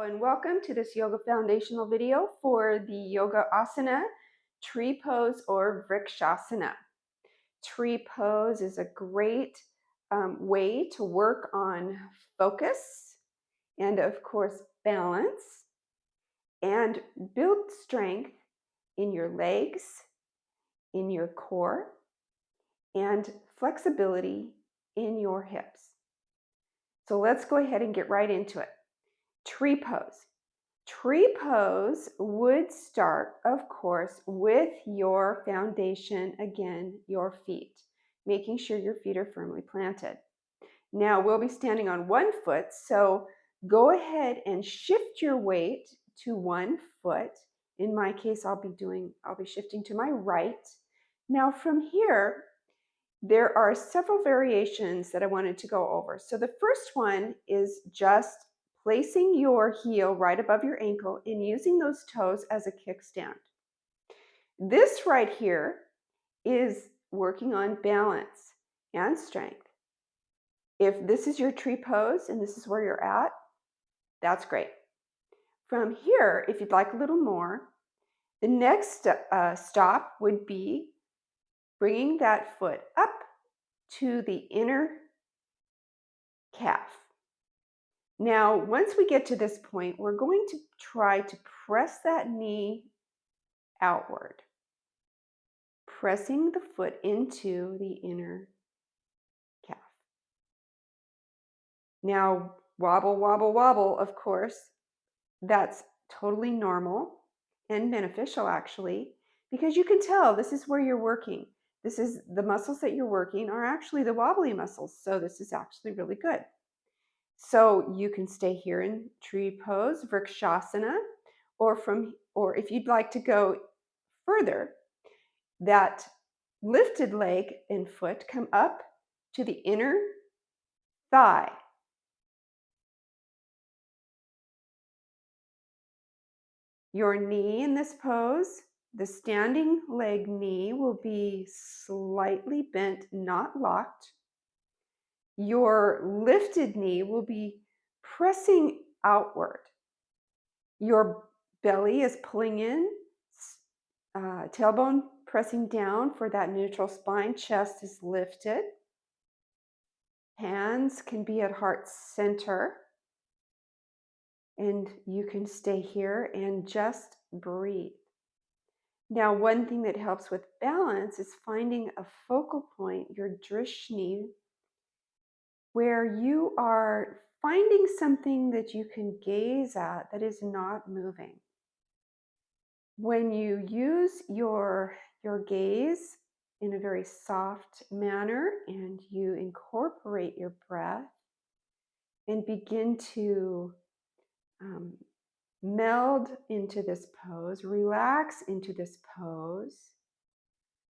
and welcome to this yoga foundational video for the yoga asana, tree pose or Vrksasana. Tree pose is a great way to work on focus and of course balance and build strength in your legs, in your core, and flexibility in your hips. So let's go ahead and get right into it. Tree pose. Tree pose would start, of course, with your foundation, again, your feet, making sure your feet are firmly planted. Now we'll be standing on one foot, so go ahead and shift your weight to one foot. In my case, I'll be shifting to my right. Now from here, there are several variations that I wanted to go over. So the first one is just placing your heel right above your ankle and using those toes as a kickstand. This right here is working on balance and strength. If this is your tree pose and this is where you're at, that's great. From here, if you'd like a little more, the next stop would be bringing that foot up to the inner calf. Now, once we get to this point, we're going to try to press that knee outward, pressing the foot into the inner calf. Now, wobble, wobble, wobble, of course, that's totally normal and beneficial actually, because you can tell this is where you're working. This is the muscles that you're working are actually the wobbly muscles. So this is actually really good. So you can stay here in tree pose, Vrksasana, or if you'd like to go further, that lifted leg and foot come up to the inner thigh. Your knee in this pose, the standing leg knee will be slightly bent, not locked. Your lifted knee will be pressing outward. Your belly is pulling in, tailbone pressing down for that neutral spine, chest is lifted. Hands can be at heart center. And you can stay here and just breathe. Now, one thing that helps with balance is finding a focal point, your drishti, where you are finding something that you can gaze at that is not moving. When you use your gaze in a very soft manner and you incorporate your breath and begin to meld into this pose, relax into this pose,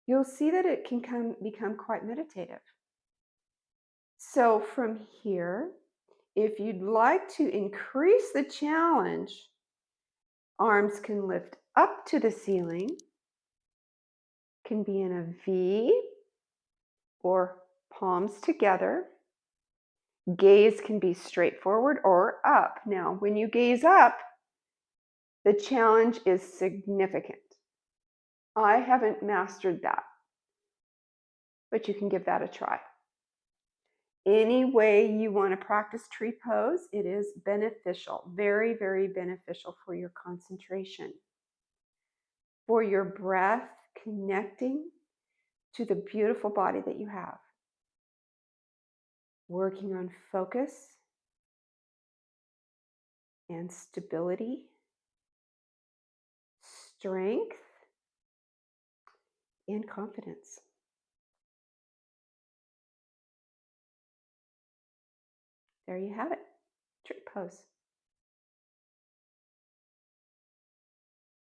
you'll see that it can become quite meditative. So from here, if you'd like to increase the challenge, arms can lift up to the ceiling, can be in a V or palms together. Gaze can be straight forward or up. Now, when you gaze up, the challenge is significant. I haven't mastered that, but you can give that a try. Any way you want to practice tree pose, it is beneficial, very, very beneficial for your concentration, for your breath connecting to the beautiful body that you have, working on focus and stability, strength, and confidence. There you have it, tree pose.